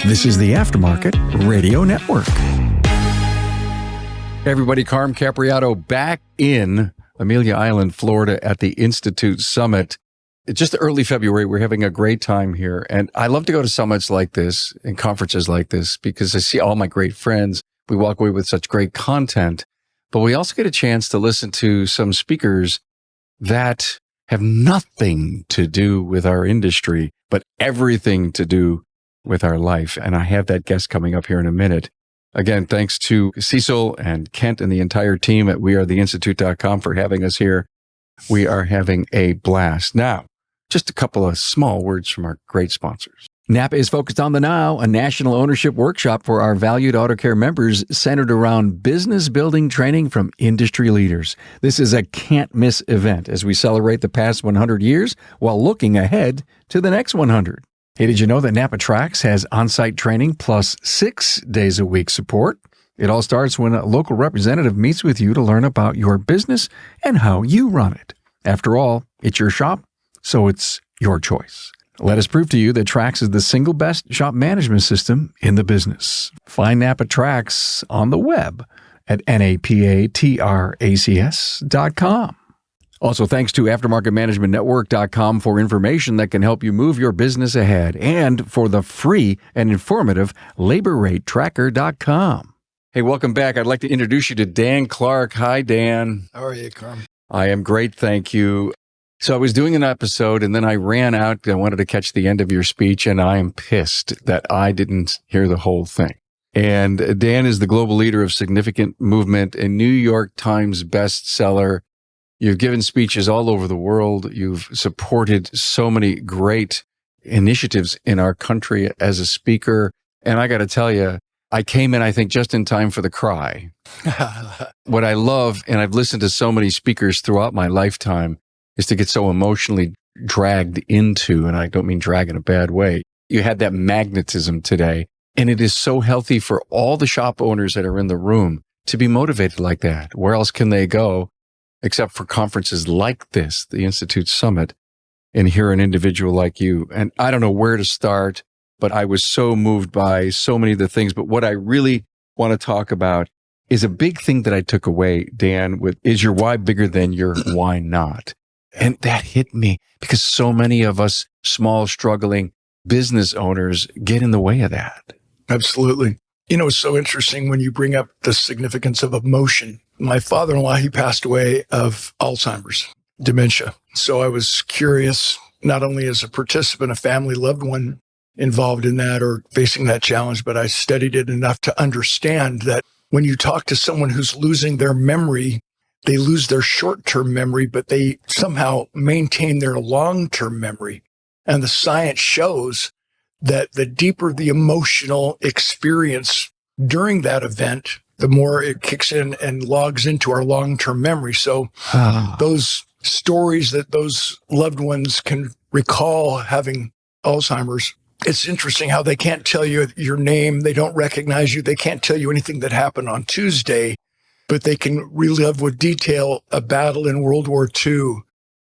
This is the Aftermarket Radio Network. Hey everybody, Carm Capriato back in Amelia Island, Florida at the Institute Summit. It's just early February. We're having a great time here. And I love to go to summits like this and conferences like this because I see all my great friends. We walk away with such great content, but we also get a chance to listen to some speakers that have nothing to do with our industry, but everything to do with our life. And I have that guest coming up here in a minute. Again, thanks to Cecil and Kent and the entire team at wearetheinstitute.com for having us here. We are having a blast. Now, just a couple of small words from our great sponsors. NAPA is focused on the now, a national ownership workshop for our valued auto care members centered around business building training from industry leaders. This is a can't-miss event as we celebrate the past 100 years while looking ahead to the next 100. Hey, did you know that NAPA Tracks has on-site training plus 6 days a week support? It all starts when a local representative meets with you to learn about your business and how you run it. After all, it's your shop, so it's your choice. Let us prove to you that Trax is the single best shop management system in the business. Find NAPA Trax on the web at napatracs.com. Also, thanks to aftermarketmanagementnetwork.com for information that can help you move your business ahead, and for the free and informative laborratetracker.com. Hey, welcome back. I'd like to introduce you to Dan Clark. Hi, Dan. How are you, Carm? I am great, thank you. So I was doing an episode and then I ran out. I wanted to catch the end of your speech, and I am pissed that I didn't hear the whole thing. And Dan is the global leader of Significant Movement, a New York Times bestseller. You've given speeches all over the world. You've supported so many great initiatives in our country as a speaker. And I got to tell you, I came in, I think, just in time for the cry. What I love, and I've listened to so many speakers throughout my lifetime, is to get so emotionally dragged into, and I don't mean drag in a bad way. You had that magnetism today, and it is so healthy for all the shop owners that are in the room to be motivated like that. Where else can they go except for conferences like this, the Institute Summit, and hear an individual like you? And I don't know where to start, but I was so moved by so many of the things. But what I really want to talk about is a big thing that I took away, Dan, with is your why bigger than your why not? And that hit me because so many of us small, struggling business owners get in the way of that. Absolutely. You know, it's so interesting when you bring up the significance of emotion. My father-in-law, he passed away of Alzheimer's, dementia. So I was curious, not only as a participant, a family loved one involved in that or facing that challenge, but I studied it enough to understand that when you talk to someone who's losing their memory, they lose their short-term memory, but they somehow maintain their long-term memory. And the science shows that the deeper the emotional experience during that event, the more it kicks in and logs into our long-term memory. So those stories that those loved ones can recall having Alzheimer's, it's interesting how they can't tell you your name. They don't recognize you. They can't tell you anything that happened on Tuesday, but they can relive with detail a battle in World War II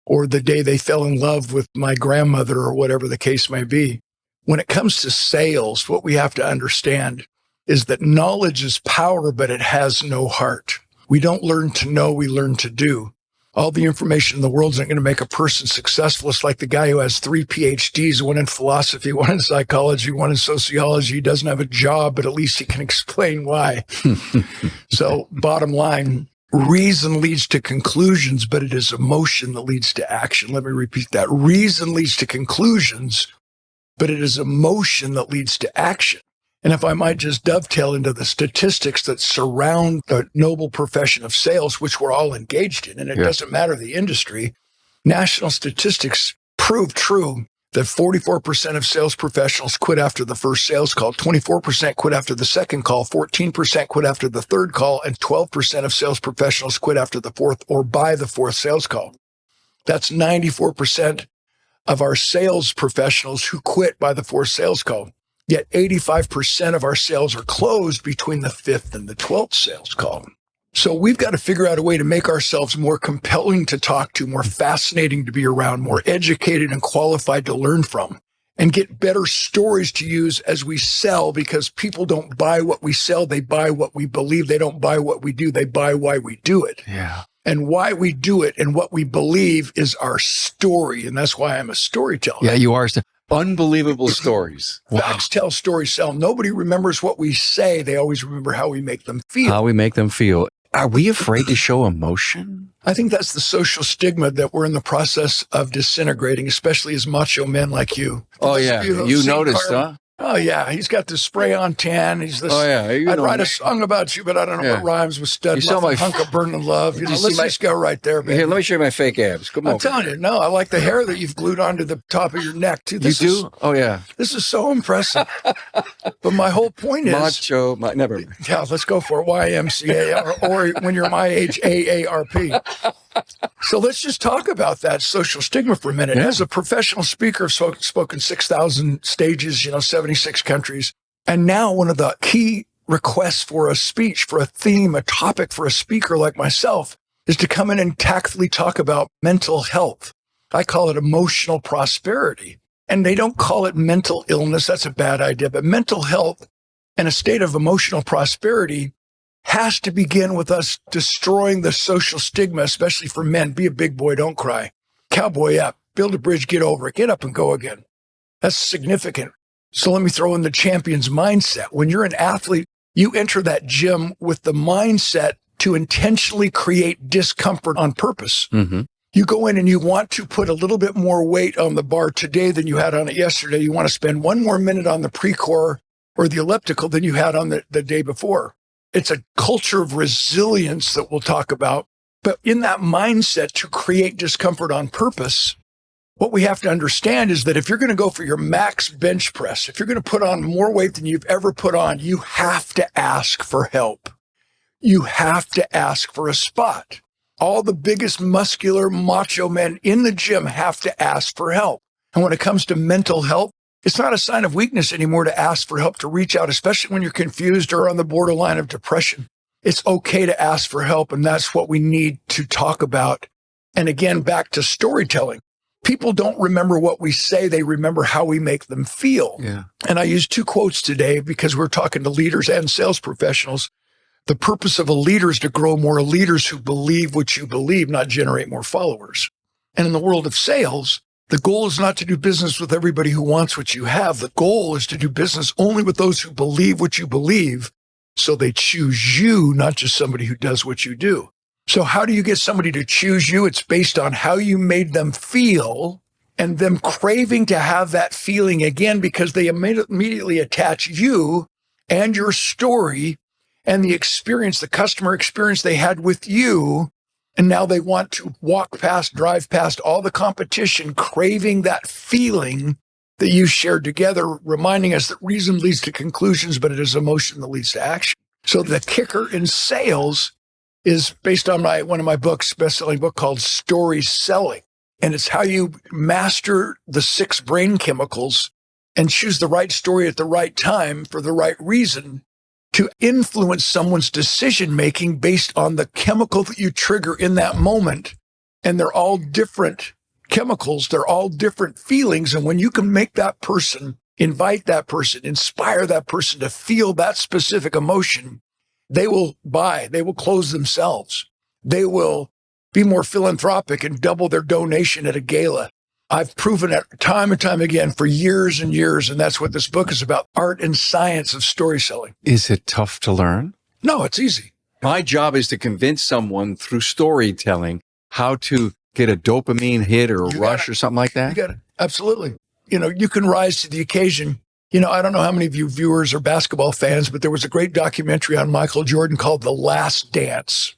or the day they fell in love with my grandmother or whatever the case may be. When it comes to sales, what we have to understand is that knowledge is power, but it has no heart. We don't learn to know, we learn to do. All the information in the world isn't going to make a person successful. It's like the guy who has 3 PhDs, one in philosophy, one in psychology, one in sociology. He doesn't have a job, but at least he can explain why. So bottom line, reason leads to conclusions, but it is emotion that leads to action. Let me repeat that. Reason leads to conclusions, but it is emotion that leads to action. And if I might just dovetail into the statistics that surround the noble profession of sales, which we're all engaged in, and it doesn't matter the industry, national statistics prove true that 44% of sales professionals quit after the first sales call, 24% quit after the second call, 14% quit after the third call, and 12% of sales professionals quit after the fourth or by the fourth sales call. That's 94% of our sales professionals who quit by the fourth sales call. Yet 85% of our sales are closed between the 5th and the 12th sales call. So we've got to figure out a way to make ourselves more compelling to talk to, more fascinating to be around, more educated and qualified to learn from. and get better stories to use as we sell, because people don't buy what we sell. They buy what we believe. They don't buy what we do. They buy why we do it. Yeah. And why we do it and what we believe is our story. And that's why I'm a storyteller. Yeah, you are. Unbelievable stories. Facts tell, stories sell. Nobody remembers what we say. They always remember how we make them feel. How we make them feel. Are we afraid to show emotion? I think that's the social stigma that we're in the process of disintegrating, especially as macho men like you. Oh, yeah. You noticed, huh? Oh, yeah. He's got the spray on tan. He's this. Oh, yeah. I'd write a song about you, but I don't know what rhymes with stud muff and hunk of burning love. Let's just go right there, baby. Here, let me show you my fake abs. Come on. I'm telling you, no, I like the hair that you've glued onto the top of your neck, too. You do? Oh, yeah. This is so impressive. But my whole point is... Macho, never. Yeah, let's go for it. YMCA, or when you're my age, AARP. So let's just talk about that social stigma for a minute. Yeah. As a professional speaker, I've spoken 6,000 stages, 76 countries. And now one of the key requests for a speech, for a theme, a topic for a speaker like myself is to come in and tactfully talk about mental health. I call it emotional prosperity. And they don't call it mental illness. That's a bad idea. But mental health and a state of emotional prosperity has to begin with us destroying the social stigma, especially for men. Be a big boy, don't cry. Cowboy up, build a bridge, get over it, get up and go again. That's significant. So let me throw in the champion's mindset. When you're an athlete, you enter that gym with the mindset to intentionally create discomfort on purpose. Mm-hmm. You go in and you want to put a little bit more weight on the bar today than you had on it yesterday. You want to spend one more minute on the pre-core or the elliptical than you had on the day before. It's a culture of resilience that we'll talk about. But in that mindset to create discomfort on purpose, what we have to understand is that if you're going to go for your max bench press, if you're going to put on more weight than you've ever put on, you have to ask for help. You have to ask for a spot. All the biggest muscular macho men in the gym have to ask for help. And when it comes to mental health, it's not a sign of weakness anymore to ask for help, to reach out, especially when you're confused or on the borderline of depression. It's okay to ask for help, and that's what we need to talk about. And again, back to storytelling. People don't remember what we say. They remember how we make them feel. Yeah. And I used 2 quotes today because we're talking to leaders and sales professionals. The purpose of a leader is to grow more leaders who believe what you believe, not generate more followers. And in the world of sales, the goal is not to do business with everybody who wants what you have. The goal is to do business only with those who believe what you believe, so they choose you, not just somebody who does what you do. So how do you get somebody to choose you? It's based on how you made them feel and them craving to have that feeling again, because they immediately attach you and your story and the experience, the customer experience they had with you. And now they want to walk past, drive past all the competition, craving that feeling that you shared together, reminding us that reason leads to conclusions, but it is emotion that leads to action. So the kicker in sales is based on one of my books, best-selling book called Story Selling. And it's how you master the 6 brain chemicals and choose the right story at the right time for the right reason to influence someone's decision-making based on the chemical that you trigger in that moment. And they're all different chemicals. They're all different feelings. And when you can make that person, invite that person, inspire that person to feel that specific emotion, they will buy, they will close themselves. They will be more philanthropic and double their donation at a gala. I've proven it time and time again for years and years, and that's what this book is about, art and science of story selling. Is it tough to learn? No, it's easy. My job is to convince someone through storytelling how to get a dopamine hit or a rush or something like that. You got it. Absolutely. You can rise to the occasion. I don't know how many of you viewers are basketball fans, but there was a great documentary on Michael Jordan called The Last Dance.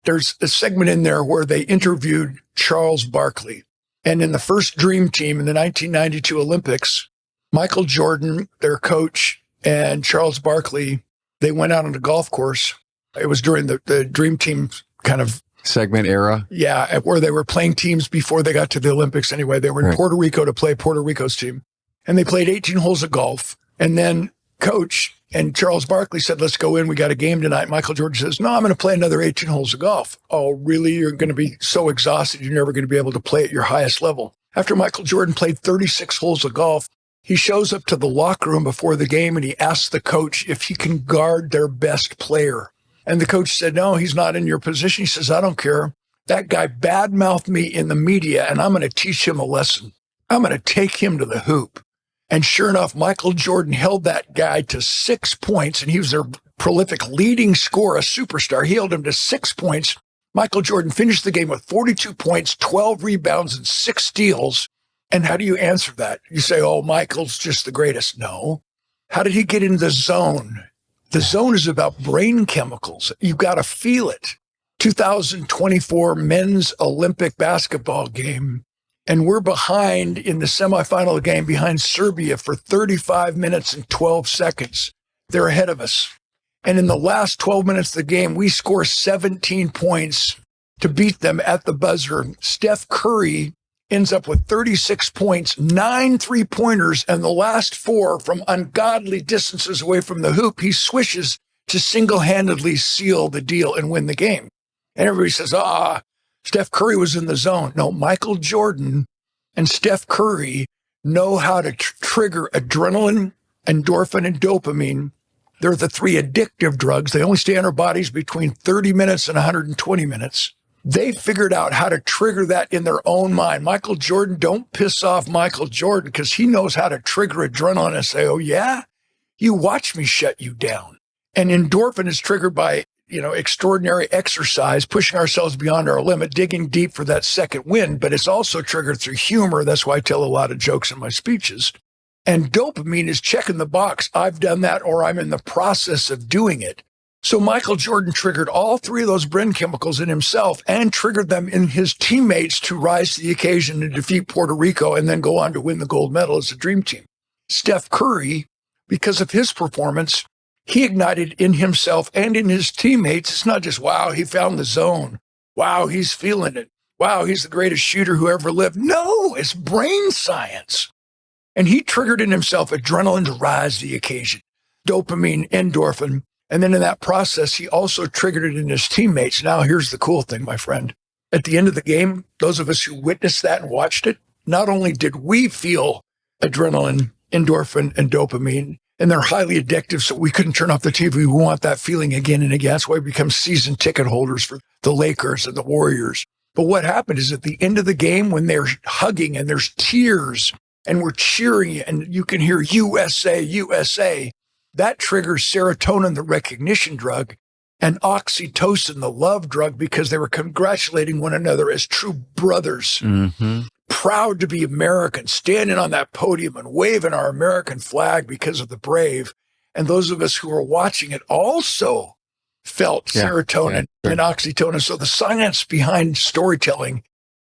There's a segment in there where they interviewed Charles Barkley. And in the first dream team in the 1992 Olympics, Michael Jordan, their coach, and Charles Barkley, they went out on a golf course. It was during the dream team kind of segment era. Yeah, where they were playing teams before they got to the Olympics anyway. They were in Puerto Rico to play Puerto Rico's team. And they played 18 holes of golf. And then coach and Charles Barkley said, let's go in. We got a game tonight. Michael Jordan says, no, I'm going to play another 18 holes of golf. Oh, really? You're going to be so exhausted. You're never going to be able to play at your highest level. After Michael Jordan played 36 holes of golf, He shows up to the locker room before the game and he asks the coach if he can guard their best player. And the coach said, no, he's not in your position. He says, I don't care. That guy badmouthed me in the media and I'm going to teach him a lesson. I'm going to take him to the hoop. And sure enough, Michael Jordan held that guy to 6 points, and he was their prolific leading scorer, a superstar. He held him to 6 points. Michael Jordan finished the game with 42 points, 12 rebounds, and 6 steals. And how do you answer that? You say, oh, Michael's just the greatest. No. How did he get in the zone? The zone is about brain chemicals. You've got to feel it. 2024 men's Olympic basketball game. And we're behind in the semifinal game behind Serbia for 35 minutes and 12 seconds. They're ahead of us. And in the last 12 minutes of the game, we score 17 points to beat them at the buzzer. Steph Curry ends up with 36 points, 9 3-pointers, and the last 4 from ungodly distances away from the hoop. He swishes to single-handedly seal the deal and win the game. And everybody says, Steph Curry was in the zone. No, Michael Jordan and Steph Curry know how to trigger adrenaline, endorphin, and dopamine. They're the 3 addictive drugs. They only stay in our bodies between 30 minutes and 120 minutes. They figured out how to trigger that in their own mind. Michael Jordan, don't piss off Michael Jordan because he knows how to trigger adrenaline and say, oh, yeah, you watch me shut you down. And endorphin is triggered by extraordinary exercise, pushing ourselves beyond our limit, digging deep for that second wind, but it's also triggered through humor. That's why I tell a lot of jokes in my speeches. And dopamine is checking the box. I've done that, or I'm in the process of doing it. So Michael Jordan triggered all 3 of those brain chemicals in himself and triggered them in his teammates to rise to the occasion and defeat Puerto Rico and then go on to win the gold medal as a dream team. Steph Curry, because of his performance, he ignited in himself and in his teammates. It's not just, wow, he found the zone. Wow, he's feeling it. Wow, he's the greatest shooter who ever lived. No, it's brain science. And he triggered in himself adrenaline to rise to the occasion, dopamine, endorphin. And then in that process, he also triggered it in his teammates. Now, here's the cool thing, my friend. At the end of the game, those of us who witnessed that and watched it, not only did we feel adrenaline, endorphin, and dopamine, and they're highly addictive, so we couldn't turn off the TV. We want that feeling again and again. That's why we become season ticket holders for the Lakers and the Warriors. But what happened is at the end of the game, when they're hugging and there's tears and we're cheering and you can hear USA, USA, that triggers serotonin, the recognition drug, and oxytocin, the love drug, because they were congratulating one another as true brothers. Mm-hmm. Proud to be American, standing on that podium and waving our American flag because of the brave. And those of us who were watching it also felt serotonin and oxytocin. So the science behind storytelling,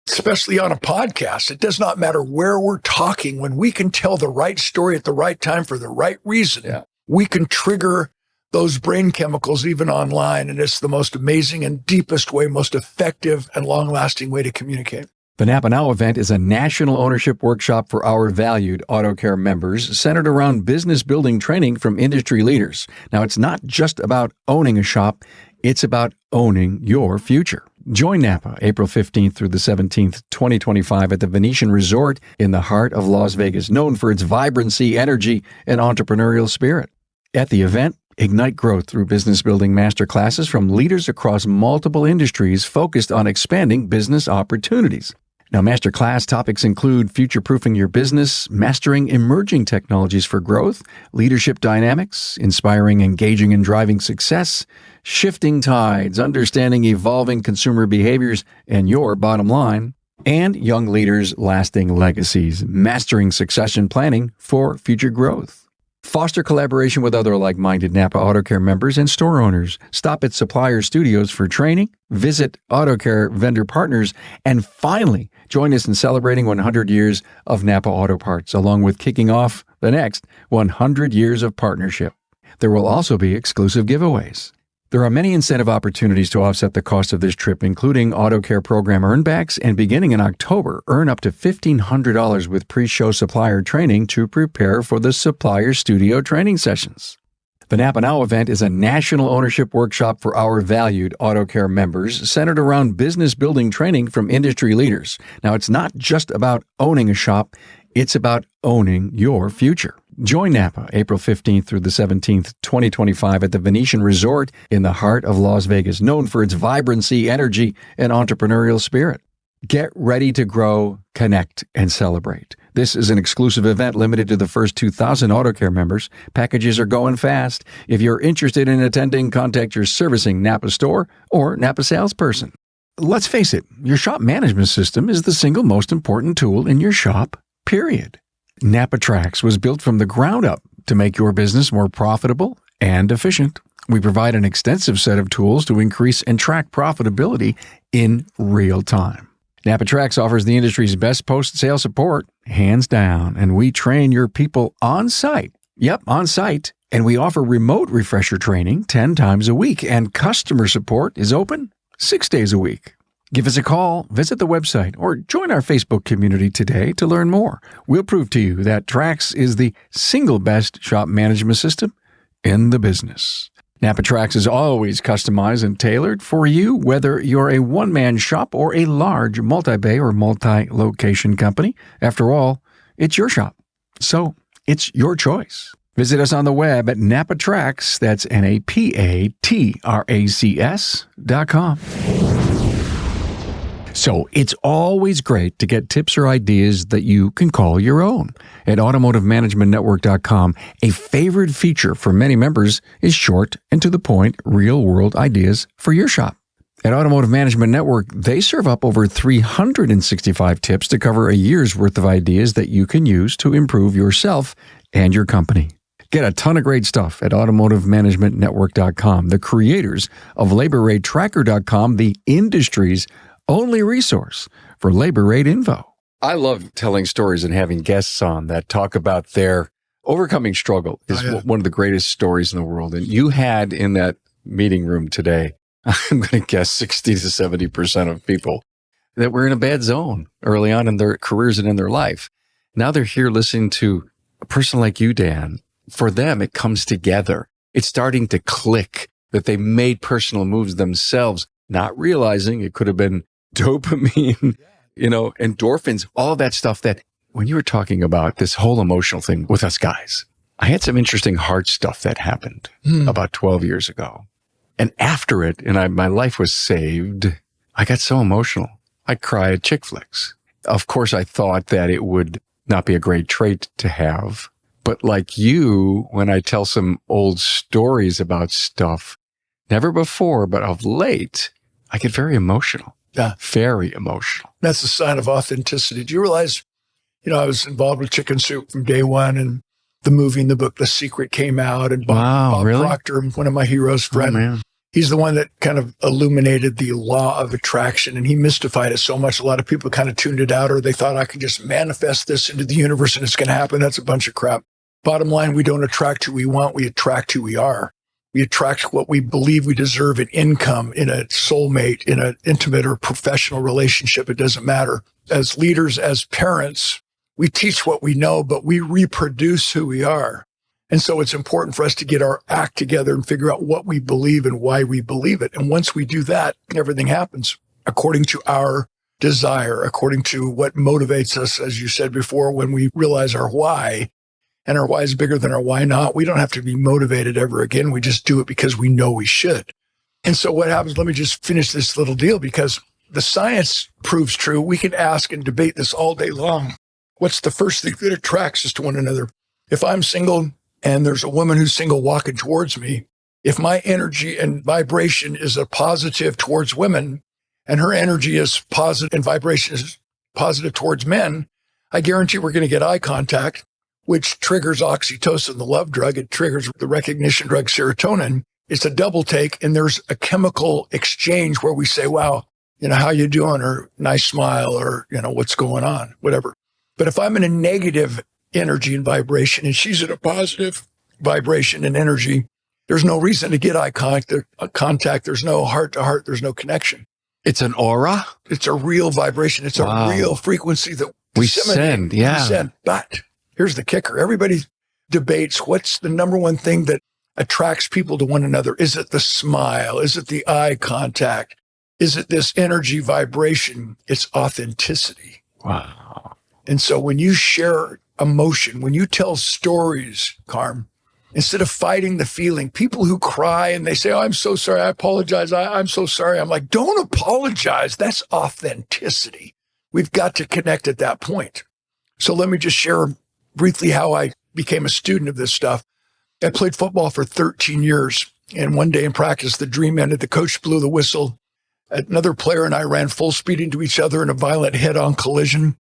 especially on a podcast, it does not matter where we're talking. When we can tell the right story at the right time for the right reason, we can trigger those brain chemicals even online. And it's the most amazing and deepest way, most effective and long-lasting way to communicate. The NAPA Now event is a national ownership workshop for our valued AutoCare members centered around business building training from industry leaders. Now, it's not just about owning a shop, it's about owning your future. Join NAPA April 15th through the 17th, 2025 at the Venetian Resort in the heart of Las Vegas, known for its vibrancy, energy, and entrepreneurial spirit. At the event, ignite growth through business building masterclasses from leaders across multiple industries focused on expanding business opportunities. Now, masterclass topics include future-proofing your business, mastering emerging technologies for growth, leadership dynamics, inspiring, engaging, and driving success, shifting tides, understanding evolving consumer behaviors and your bottom line, and young leaders' lasting legacies, mastering succession planning for future growth. Foster collaboration with other like-minded NAPA AutoCare members and store owners. Stop at supplier studios for training, visit AutoCare vendor partners, and finally, join us in celebrating 100 years of NAPA Auto Parts, along with kicking off the next 100 years of partnership. There will also be exclusive giveaways. There are many incentive opportunities to offset the cost of this trip, including AutoCare program earnbacks, and beginning in October, earn up to $1,500 with pre-show supplier training to prepare for the supplier studio training sessions. The NAPA Now event is a national ownership workshop for our valued AutoCare members centered around business building training from industry leaders. Now, it's not just about owning a shop, It's about owning your future. Join NAPA April 15th through the 17th, 2025 at the Venetian Resort in the heart of Las Vegas, known for its vibrancy, energy, and entrepreneurial spirit. Get ready to grow, connect, and celebrate. This is an exclusive event limited to the first 2,000 AutoCare members. Packages are going fast. If you're interested in attending, contact your servicing NAPA store or NAPA salesperson. Let's face it, your shop management system is the single most important tool in your shop, period. NAPA Trax was built from the ground up to make your business more profitable and efficient. We provide an extensive set of tools to increase and track profitability in real time. NAPA Trax offers the industry's best post-sale support, hands down, and we train your people on site. Yep, on site. And we offer remote refresher training 10 times a week, and customer support is open 6 days a week. Give us a call, visit the website, or join our Facebook community today to learn more. We'll prove to you that Trax is the single best shop management system in the business. NAPA Trax is always customized and tailored for you, whether you're a one-man shop or a large multi-bay or multi-location company. After all, it's your shop, so it's your choice. Visit us on the web at NAPATrax, that's NAPATRACS.com. So it's always great to get tips or ideas that you can call your own. At AutomotiveManagementNetwork.com, a favorite feature for many members is short and to the point, real-world ideas for your shop. At Automotive Management Network, they serve up over 365 tips to cover a year's worth of ideas that you can use to improve yourself and your company. Get a ton of great stuff at AutomotiveManagementNetwork.com, the creators of LaborRateTracker.com, the industry's only resource for labor rate info. I love telling stories and having guests on that talk about their overcoming struggle is one of the greatest stories in the world. And you had in that meeting room today, I'm going to guess 60 to 70% of people that were in a bad zone early on in their careers and in their life. Now they're here listening to a person like you, Dan. For them, it comes together. It's starting to click that they made personal moves themselves, not realizing it could have been dopamine, endorphins, all that stuff that when you were talking about this whole emotional thing with us guys, I had some interesting heart stuff that happened about 12 years ago. And after it, and my life was saved, I got so emotional. I cried at chick flicks. Of course, I thought that it would not be a great trait to have. But like you, when I tell some old stories about stuff, never before, but of late, I get very emotional. Yeah. Very emotional. That's a sign of authenticity. Do you realize, I was involved with Chicken Soup from day one, and the movie and the book, The Secret, came out, and Bob really? Proctor, one of my heroes, friend, he's the one that kind of illuminated the law of attraction, and he mystified it so much. A lot of people kind of tuned it out, or they thought I could just manifest this into the universe and it's going to happen. That's a bunch of crap. Bottom line, we don't attract who we want. We attract who we are. We attract what we believe we deserve in income, in a soulmate, in an intimate or professional relationship. It doesn't matter. As leaders, as parents, we teach what we know, but we reproduce who we are. And so it's important for us to get our act together and figure out what we believe and why we believe it. And once we do that, everything happens according to our desire, according to what motivates us, as you said before, when we realize our why. And our why is bigger than our why not. We don't have to be motivated ever again. We just do it because we know we should. And so what happens, let me just finish this little deal, because the science proves true. We can ask and debate this all day long. What's the first thing that attracts us to one another? If I'm single and there's a woman who's single walking towards me, if my energy and vibration is a positive towards women and her energy is positive and vibration is positive towards men, I guarantee we're going to get eye contact, which triggers oxytocin, the love drug. It triggers the recognition drug serotonin. It's a double take, and there's a chemical exchange where we say, wow, how you doing? Or nice smile, or, what's going on, whatever. But if I'm in a negative energy and vibration and she's in a positive vibration and energy, there's no reason to get eye contact. There's no heart to heart. There's no connection. It's an aura? It's a real vibration. It's a real frequency that we send. Yeah. We send. But here's the kicker. Everybody debates what's the number one thing that attracts people to one another. Is it the smile? Is it the eye contact? Is it this energy vibration? It's authenticity. Wow. And so when you share emotion, when you tell stories, Carm, instead of fighting the feeling, people who cry and they say, oh, I'm so sorry, I apologize, I'm so sorry. I'm like, don't apologize. That's authenticity. We've got to connect at that point. So let me just share briefly how I became a student of this stuff. I played football for 13 years. And one day in practice, the dream ended. The coach blew the whistle. Another player and I ran full speed into each other in a violent head-on collision,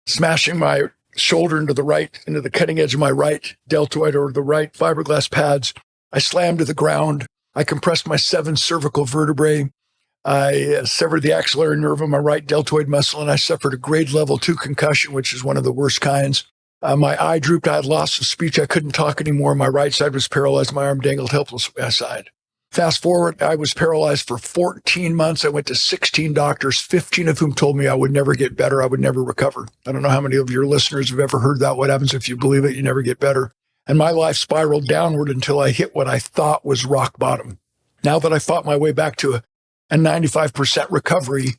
smashing my shoulder into the cutting edge of my right deltoid, or the right fiberglass pads. I slammed to the ground. I compressed my 7 cervical vertebrae. I severed the axillary nerve of my right deltoid muscle, and I suffered a grade level 2 concussion, which is one of the worst kinds. My eye drooped. I had loss of speech. I couldn't talk anymore. My right side was paralyzed. My arm dangled helpless by my side. Fast forward, I was paralyzed for 14 months. I went to 16 doctors, 15 of whom told me I would never get better. I would never recover. I don't know how many of your listeners have ever heard that. What happens if you believe it? You never get better. And my life spiraled downward until I hit what I thought was rock bottom. Now that I fought my way back to a 95% recovery,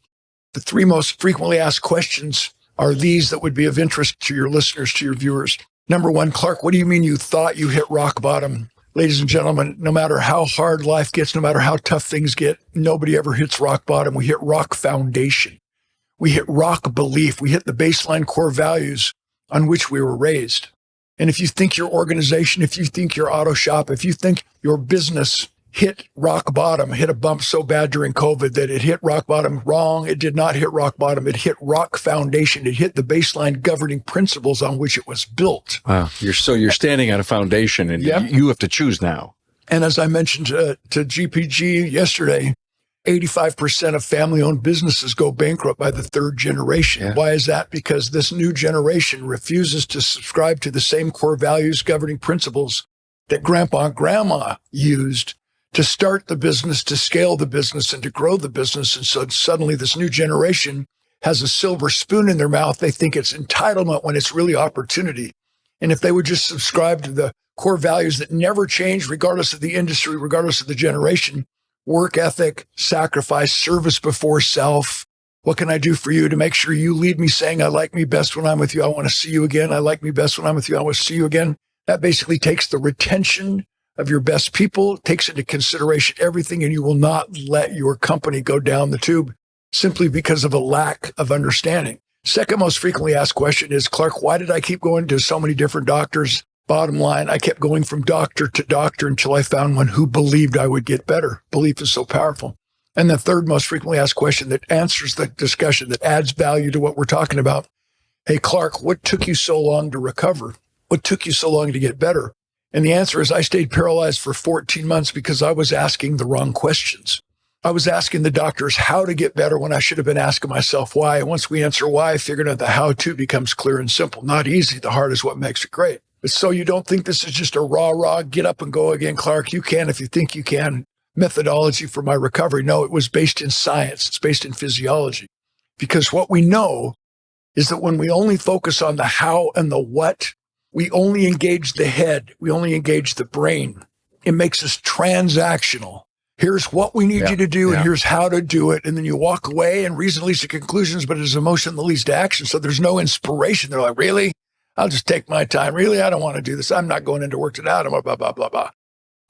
the 3 most frequently asked questions are these that would be of interest to your listeners, to your viewers. Number 1, Clark, what do you mean you thought you hit rock bottom? Ladies and gentlemen, no matter how hard life gets, no matter how tough things get, nobody ever hits rock bottom. We hit rock foundation. We hit rock belief. We hit the baseline core values on which we were raised. And if you think your organization, if you think your auto shop, if you think your business hit rock bottom, hit a bump so bad during COVID that it hit rock bottom, wrong. It did not hit rock bottom. It hit rock foundation. It hit the baseline governing principles on which it was built. Wow. You're standing on a foundation, and you have to choose now. And as I mentioned to GPG yesterday, 85% of family-owned businesses go bankrupt by the 3rd generation. Yeah. Why is that? Because this new generation refuses to subscribe to the same core values, governing principles that grandpa and grandma used to start the business, to scale the business, and to grow the business. And so suddenly this new generation has a silver spoon in their mouth. They think it's entitlement when it's really opportunity. And if they would just subscribe to the core values that never change, regardless of the industry, regardless of the generation, work ethic, sacrifice, service before self. What can I do for you to make sure you leave me saying, I like me best when I'm with you. I want to see you again. I like me best when I'm with you. I want to see you again. That basically takes the retention of your best people, takes into consideration everything, and you will not let your company go down the tube simply because of a lack of understanding. Second most frequently asked question is, Clark, why did I keep going to so many different doctors? Bottom line, I kept going from doctor to doctor until I found one who believed I would get better. Belief is so powerful. And the third most frequently asked question that answers the discussion, that adds value to what we're talking about. Hey, Clark, what took you so long to recover? What took you so long to get better? And the answer is I stayed paralyzed for 14 months because I was asking the wrong questions. I was asking the doctors how to get better when I should have been asking myself why. And once we answer why, I figured out the how-to becomes clear and simple. Not easy. The hard is what makes it great. But so you don't think this is just a rah-rah, get up and go again, Clark. You can if you think you can. Methodology for my recovery. No, it was based in science. It's based in physiology. Because what we know is that when we only focus on the how and the what, we only engage the head. We only engage the brain. It makes us transactional. Here's what we need you to do, and here's how to do it. And then you walk away, and reason leads to conclusions, but it's emotion that leads to action. So there's no inspiration. They're like, really? I'll just take my time. Really? I don't want to do this. I'm not going into work today. Blah, blah, blah, blah, blah.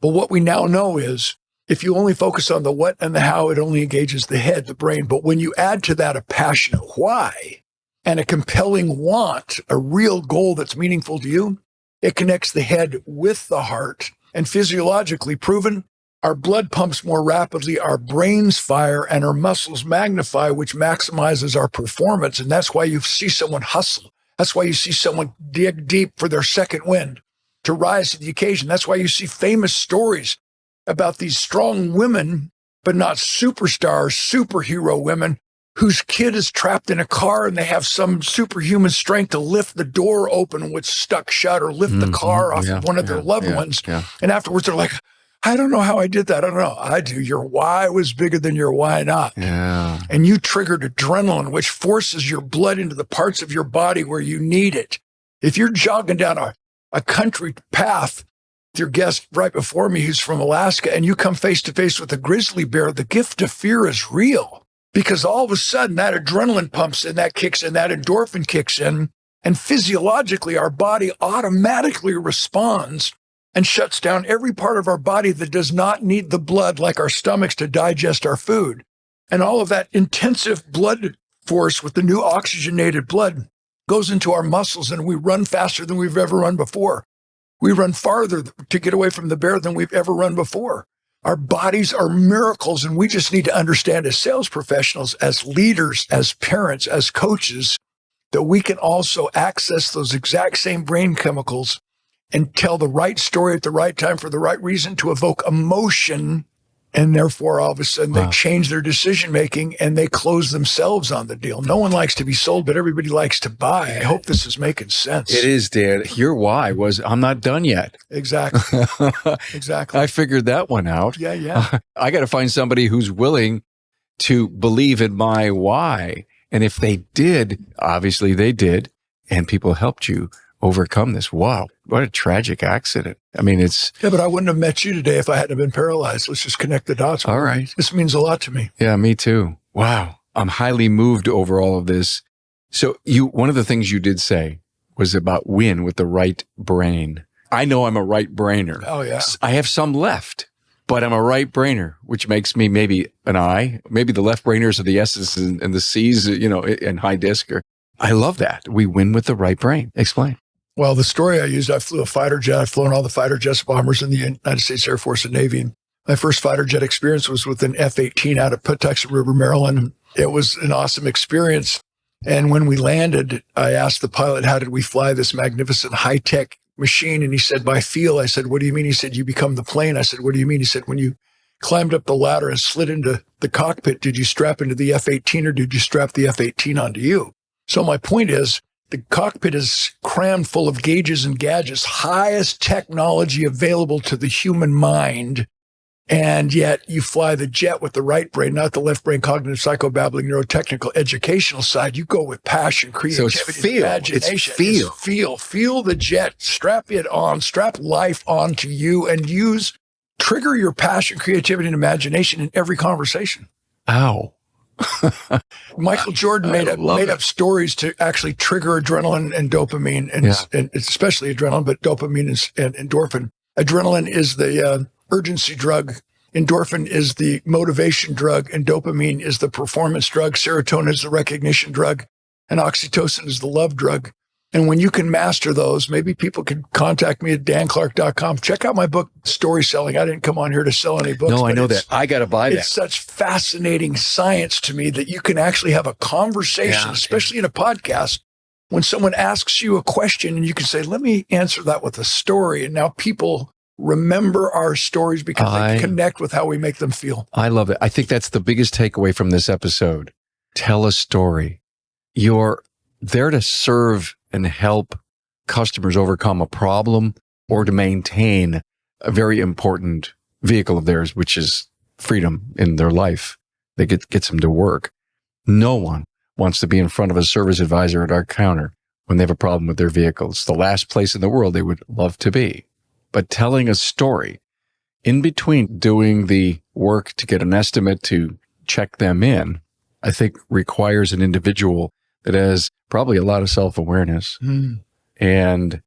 But what we now know is if you only focus on the what and the how, it only engages the head, the brain. But when you add to that a passionate why and a compelling want, a real goal that's meaningful to you, it connects the head with the heart. And physiologically proven, our blood pumps more rapidly, our brains fire, and our muscles magnify, which maximizes our performance. And that's why you see someone hustle. That's why you see someone dig deep for their second wind, to rise to the occasion. That's why you see famous stories about these strong women, but not superstars, superhero women, whose kid is trapped in a car and they have some superhuman strength to lift the door open when it's stuck shut, or lift the car off of one of their loved ones. And afterwards, they're like, I don't know how I did that. I don't know. I do. Your why was bigger than your why not. Yeah. And you triggered adrenaline, which forces your blood into the parts of your body where you need it. If you're jogging down a country path with your guest right before me who's from Alaska, and you come face to face with a grizzly bear, the gift of fear is real, because all of a sudden that adrenaline pumps in, that kicks in, that endorphin kicks in, And physiologically, our body automatically responds and shuts down every part of our body that does not need the blood, like our stomachs, to digest our food. And all of that intensive blood force with the new oxygenated blood goes into our muscles, and we run faster than we've ever run before. We run farther to get away from the bear than we've ever run before. Our bodies are miracles, and we just need to understand as sales professionals, as leaders, as parents, as coaches, that we can also access those exact same brain chemicals and tell the right story at the right time for the right reason to evoke emotion. And therefore, all of a sudden, they change their decision-making and they close themselves on the deal. No one likes to be sold, but everybody likes to buy. I hope this is making sense. It is, Dan. Your why was, I'm not done yet. Exactly. Exactly. I figured that one out. Yeah. I got to find somebody who's willing to believe in my why. And if they did, obviously they did, and people helped you overcome this. Wow. What a tragic accident. I mean, it's... Yeah, but I wouldn't have met you today if I hadn't been paralyzed. Let's just connect the dots. All right. This means a lot to me. Yeah, me too. Wow. I'm highly moved over all of this. So one of the things you did say was about win with the right brain. I know I'm a right brainer. Oh, yeah. I have some left, but I'm a right brainer, which makes me maybe an I. Maybe the left brainers are the S's and the C's, and high disc. I love that. We win with the right brain. Explain. Well, the story I used, I flew a fighter jet. I've flown all the fighter jets, bombers in the United States Air Force and Navy. And my first fighter jet experience was with an F-18 out of Patuxent River, Maryland. It was an awesome experience. And when we landed, I asked the pilot, how did we fly this magnificent high-tech machine? And he said, by feel. I said, what do you mean? He said, you become the plane. I said, what do you mean? He said, when you climbed up the ladder and slid into the cockpit, did you strap into the F-18 or did you strap the F-18 onto you? So my point is, the cockpit is crammed full of gauges and gadgets, highest technology available to the human mind. And yet you fly the jet with the right brain, not the left brain, cognitive, psychobabbling, neurotechnical, educational side. You go with passion, creativity, so it's feel. imagination. It's feel. Feel the jet, strap it on, strap life onto you, and trigger your passion, creativity, and imagination in every conversation. Ow. Michael Jordan made up stories to actually trigger adrenaline and dopamine, and especially adrenaline, but dopamine and endorphin. Adrenaline is the urgency drug. Endorphin is the motivation drug, and dopamine is the performance drug. Serotonin is the recognition drug, and oxytocin is the love drug. And when you can master those, maybe people can contact me at danclark.com. Check out my book, Story Selling. I didn't come on here to sell any books. No, I know that. I got to buy that. It's such fascinating science to me that you can actually have a conversation, especially in a podcast, when someone asks you a question and you can say, let me answer that with a story. And now people remember our stories because they connect with how we make them feel. I love it. I think that's the biggest takeaway from this episode. Tell a story. You're there to serve and help customers overcome a problem or to maintain a very important vehicle of theirs, which is freedom in their life that gets them to work. No one wants to be in front of a service advisor at our counter when they have a problem with their vehicle. It's the last place in the world they would love to be. But telling a story in between doing the work to get an estimate to check them in, I think requires an individual that has probably a lot of self-awareness and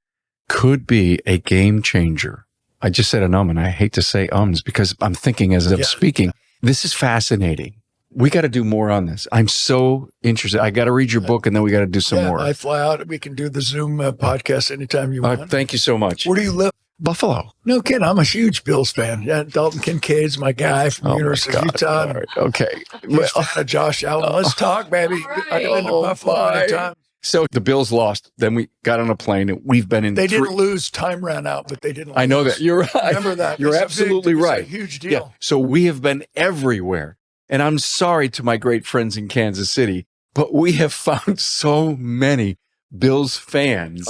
could be a game changer. I just said an and I hate to say ums because I'm thinking as I'm speaking. This is fascinating. We got to do more on this. I'm so interested. I got to read your book and then we got to do some more. I fly out. We can do the Zoom podcast anytime you want. Thank you so much. Where do you live? Buffalo. No kidding. I'm a huge Bills fan. Yeah, Dalton Kincaid's my guy from the University of Utah. Right. Okay. Huge fan of Josh Allen. Let's talk, baby. Right. I've been to Buffalo many times. So the Bills lost. Then we got on a plane and we've been in. They didn't lose. Time ran out, but they didn't lose. I know that. You're right. Remember that. You're absolutely right. It's a huge deal. Yeah. So we have been everywhere. And I'm sorry to my great friends in Kansas City, but we have found so many Bills fans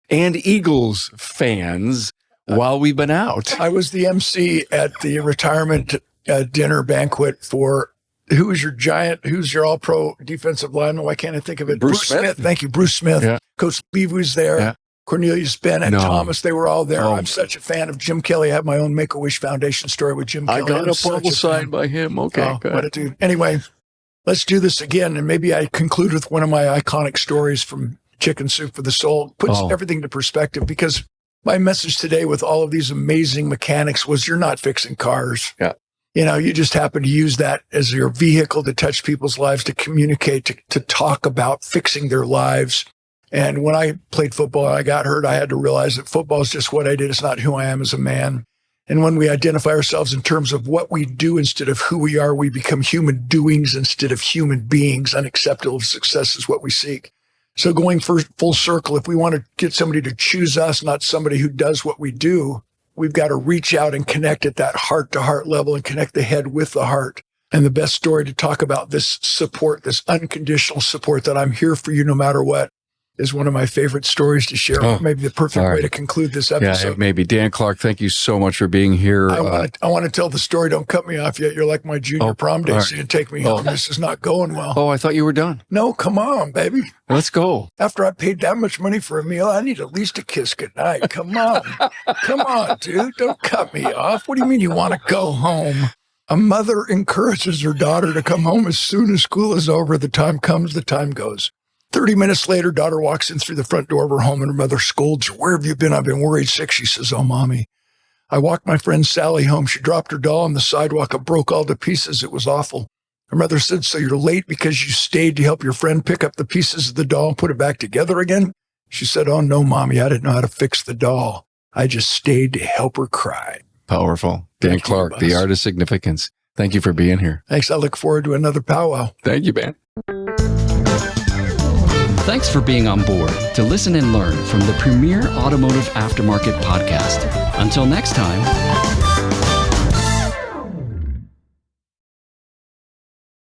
and Eagles fans while we've been out. I was the MC at the retirement dinner banquet for who's your all-pro defensive lineman? Why can't I think of it? Bruce Smith. Thank you, Bruce Smith. Yeah. Coach Levy was there. Yeah. Cornelius Bennett, Thomas, they were all there. I'm such a fan of Jim Kelly. I have my own Make-A-Wish Foundation story with Jim Kelly. I got a bubble signed by him. Okay, what a dude. Anyway, let's do this again. And maybe I conclude with one of my iconic stories from chicken soup for the soul. Puts everything to perspective, because my message today with all of these amazing mechanics was you're not fixing cars. Yeah. You just happen to use that as your vehicle to touch people's lives, to communicate, to talk about fixing their lives. And when I played football and I got hurt, I had to realize that football is just what I did. It's not who I am as a man. And when we identify ourselves in terms of what we do instead of who we are, we become human doings instead of human beings. Unacceptable success is what we seek. So going full circle, if we want to get somebody to choose us, not somebody who does what we do, we've got to reach out and connect at that heart-to-heart level and connect the head with the heart. And the best story to talk about this support, this unconditional support that I'm here for you no matter what, is one of my favorite stories to share. Maybe the perfect way to conclude this episode. Yeah, maybe. Dan Clark, thank you so much for being here. I want to tell the story. Don't cut me off yet. You're like my junior prom day, so you take me home. This is not going well. Oh, I thought you were done. No, come on, baby. Let's go. After I paid that much money for a meal, I need at least a kiss goodnight. Come on. Come on, dude. Don't cut me off. What do you mean you want to go home? A mother encourages her daughter to come home as soon as school is over. The time comes, the time goes. 30 minutes later, daughter walks in through the front door of her home and her mother scolds her. Where have you been? I've been worried sick. She says, oh, mommy. I walked my friend Sally home. She dropped her doll on the sidewalk and broke all to pieces. It was awful. Her mother said, so you're late because you stayed to help your friend pick up the pieces of the doll and put it back together again? She said, oh, no, mommy. I didn't know how to fix the doll. I just stayed to help her cry. Powerful. Dan Clark, The Art of Significance. Thank you for being here. Thanks. I look forward to another powwow. Thank you, man. Thanks for being on board to listen and learn from the premier automotive aftermarket podcast. Until next time.